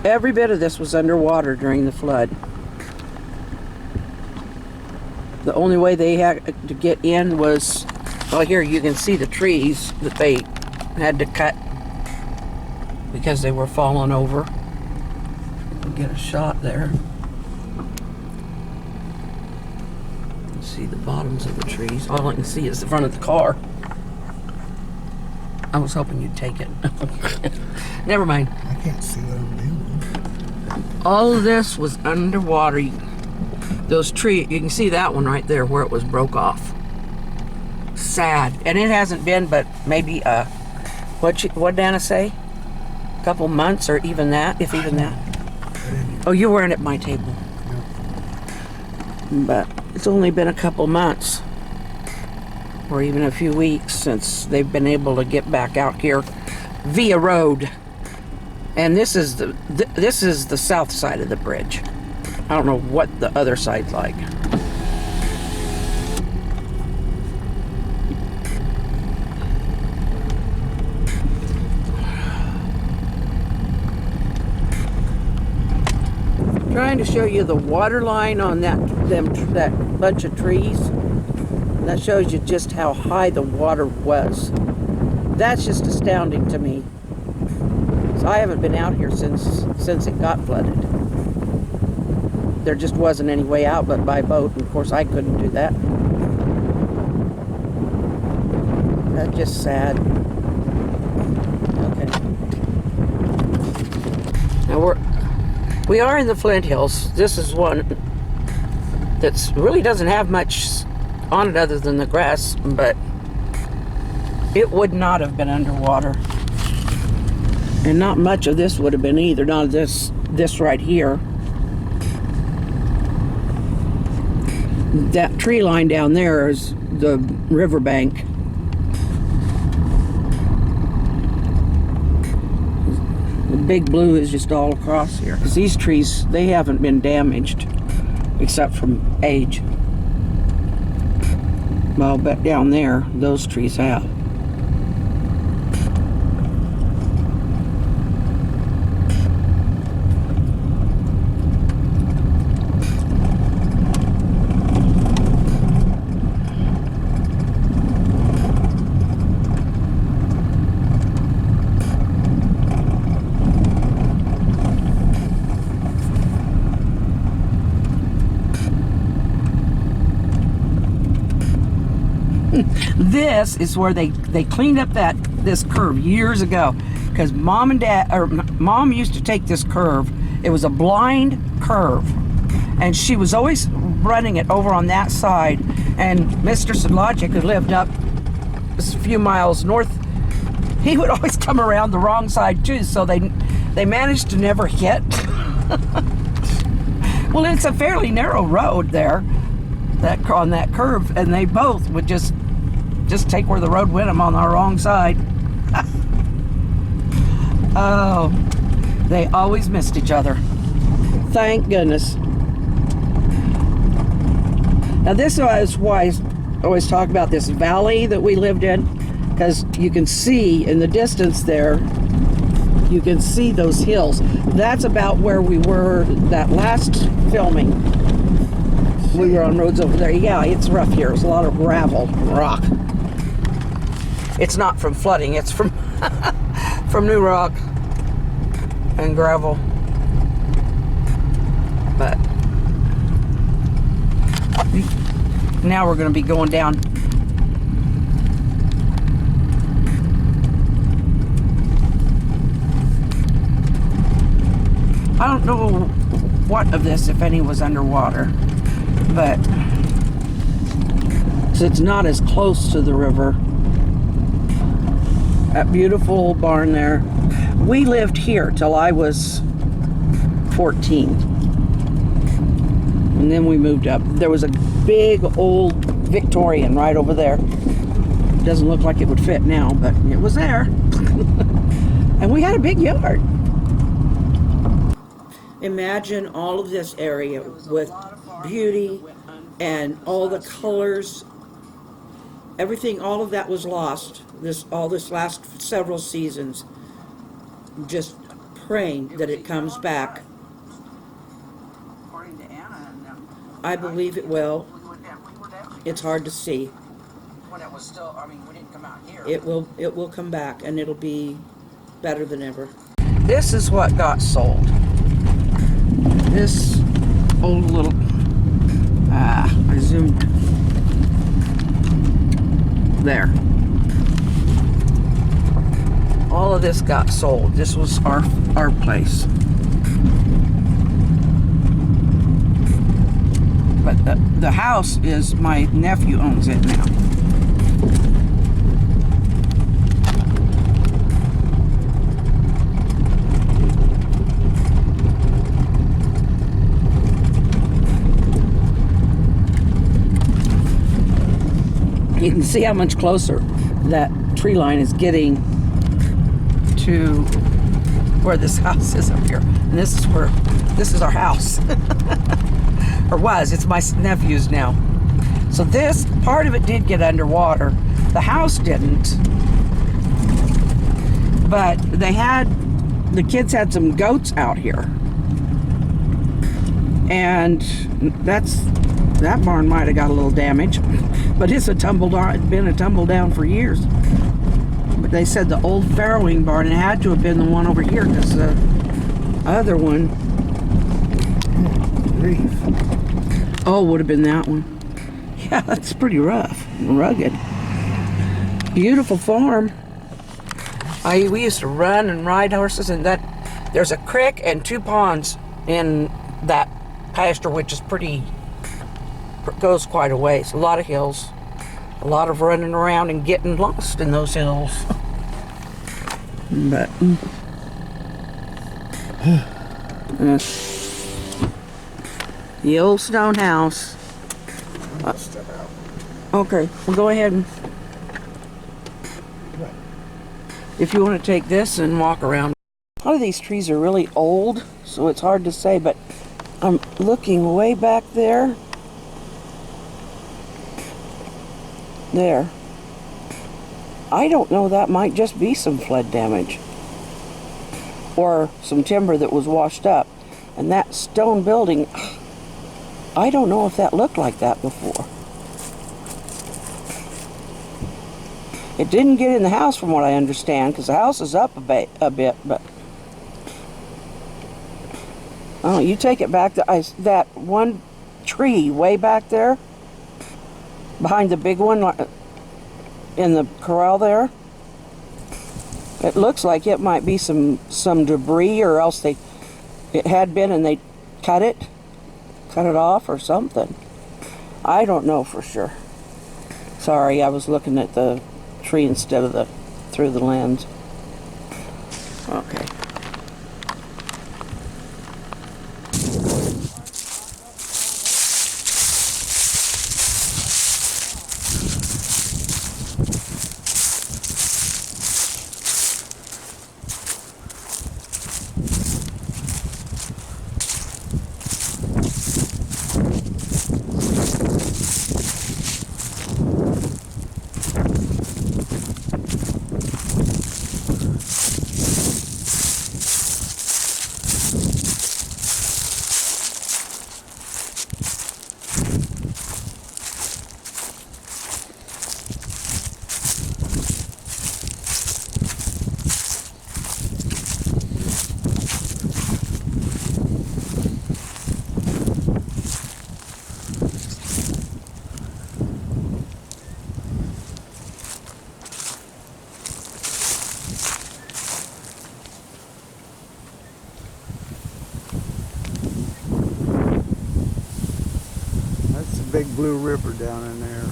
Every bit of this was underwater during the flood. The only way they had to get in was, well, here you can see the trees that they had to cut because they were falling over. We'll get a shot there. You can see the bottoms of the trees. All I can see is the front of the car. I was hoping you'd take it. Never mind. I can't see what I'm doing. All of this was underwater. Those trees, you can see that one right there where it was broke off. Sad. And it hasn't been but maybe, what did Anna say? A couple months or even that, if even that. Oh, you weren't at my table. No. But it's only been a couple months or even a few weeks since they've been able to get back out here via road. And this is the south side of the bridge. I don't know what the other side's like. Trying to show you the water line on that bunch of trees. That shows you just how high the water was. That's just astounding to me. So I haven't been out here since it got flooded. There just wasn't any way out but by boat, and of course I couldn't do that. That's just sad. Okay. Now we are in the Flint Hills. This is one that's really doesn't have much on it other than the grass, but it would not have been underwater. And not much of this would have been either. Not this right here. That tree line down there is the riverbank. The big blue is just all across here. Because these trees, they haven't been damaged except from age. Well, I'll bet down there, those trees have. This is where they cleaned up this curve years ago, because mom used to take this curve. It was a blind curve, and she was always running it over on that side. And Mr. Sedlogic, who lived up a few miles north, he would always come around the wrong side too. So they managed to never hit. Well, it's a fairly narrow road there, on that curve, and they both would just take where the road went them on the wrong side. Oh, they always missed each other. Thank goodness. Now this is why I always talk about this valley that we lived in, because you can see in the distance there, you can see those hills. That's about where we were that last filming. We were on roads over there. Yeah, it's rough here. There's a lot of gravel, rock. It's not from flooding, it's from from new rock and gravel. But now we're going to be going down. I don't know what of this, if any, was underwater, but it's not as close to the river. That beautiful old barn there. We lived here till I was 14. And then we moved up. There was a big old Victorian right over there. Doesn't look like it would fit now, but it was there. And we had a big yard. Imagine all of this area with beauty and all the colors. Everything, all of that was lost. All this last several seasons. Just praying that it comes back. According to Anna and them. I believe it will. We were down. It's hard to see. When it was still, I mean, we didn't come out here. It will come back, and it'll be better than ever. This is what got sold. This old little, I zoomed there. All of this got sold. This was our place. But the house is, my nephew owns it now. You can see how much closer that tree line is getting to where this house is up here. And this is our house. Or was. It's my nephew's now. So this, part of it did get underwater. The house didn't. But the kids had some goats out here. And that barn might have got a little damage. But it's been a tumble down for years. But they said the old farrowing barn, it had to have been the one over here, because the other one, would have been that one. Yeah, that's pretty rough and rugged. Beautiful farm. We used to run and ride horses, and there's a creek and 2 ponds in that pasture, which is goes quite a ways. A lot of hills, a lot of running around and getting lost in those hills. But the old stone house. Okay, well, go ahead and, if you want to take this and walk around. A lot of these trees are really old, so it's hard to say, but I'm looking way back there. There. I don't know, that might just be some flood damage. Or some timber that was washed up. And that stone building, I don't know if that looked like that before. It didn't get in the house from what I understand, because the house is up a bit, but oh, you take it back to that one tree way back there, behind the big one in the corral there. It looks like it might be some debris, or else it had been and they cut it off or something. I don't know for sure. Sorry, I was looking at the tree instead of through the lens. Okay. Big blue river down in there.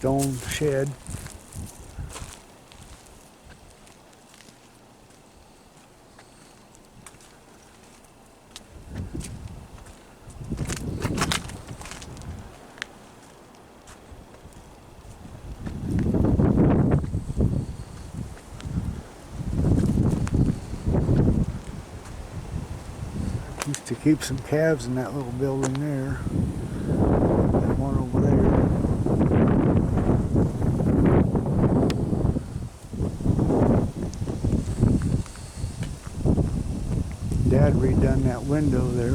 stone shed. Used to keep some calves in that little building there. That one over there. Dad redone that window there.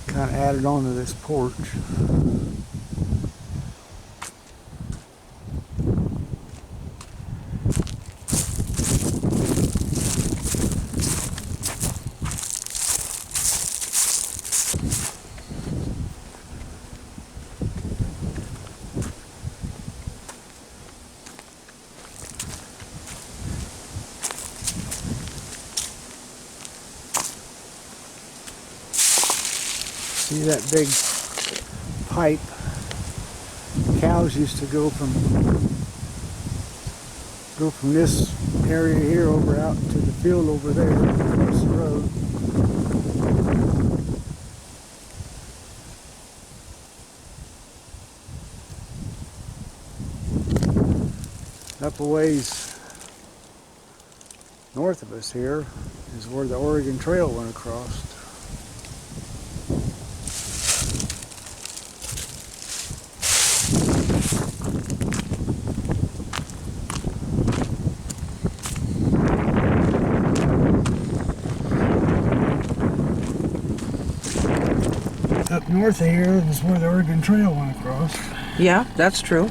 Kind of added on to this porch. See that big pipe? Cows used to go from this area here over out to the field over there across the road. Up a ways north of us here is where the Oregon Trail went across. Up north of here is where the Oregon Trail went across. Yeah, that's true.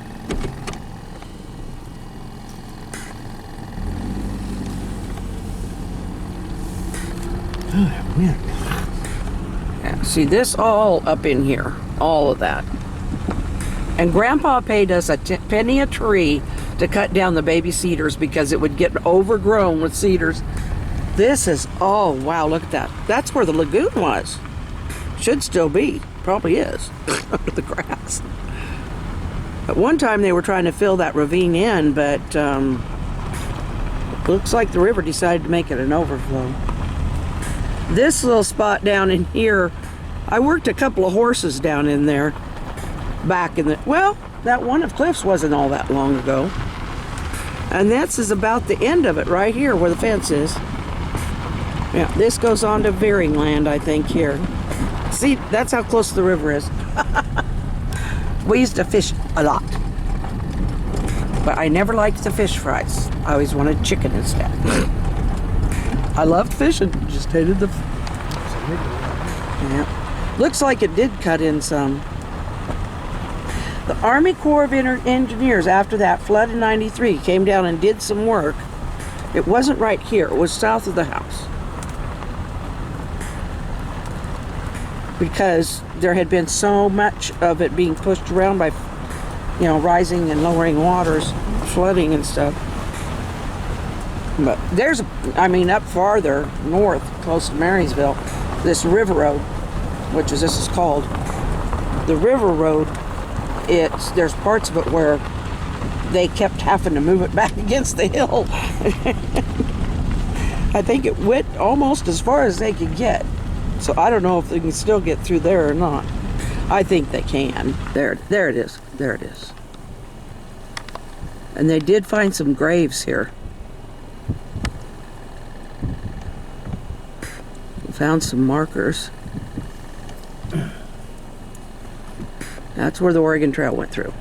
Oh, that wind. Yeah, see this all up in here, all of that. And Grandpa paid us a penny a tree to cut down the baby cedars because it would get overgrown with cedars. This is, oh wow, look at that. That's where the lagoon was. Should still be, probably is, under the grass. At one time they were trying to fill that ravine in, but looks like the river decided to make it an overflow. This little spot down in here, I worked a couple of horses down in there back in the, well, that one of Cliff's wasn't all that long ago. And this is about the end of it right here where the fence is. Yeah, this goes on to veering land, I think, here. See, that's how close the river is. We used to fish a lot. But I never liked the fish fries. I always wanted chicken instead. I loved fishing, just hated the... Yeah. Looks like it did cut in some. The Army Corps of Engineers, after that flood in '93, came down and did some work. It wasn't right here, it was south of the house. Because there had been so much of it being pushed around by, you know, rising and lowering waters, flooding and stuff. But there's, I mean, up farther north, close to Marysville, this river road, which is this is called the river road. There's parts of it where they kept having to move it back against the hill. I think it went almost as far as they could get. So I don't know if they can still get through there or not. I think they can. There it is. There it is. And they did find some graves here. Found some markers. That's where the Oregon Trail went through.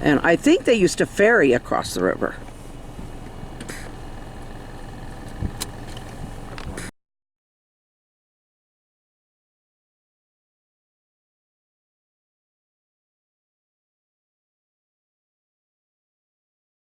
And I think they used to ferry across the river.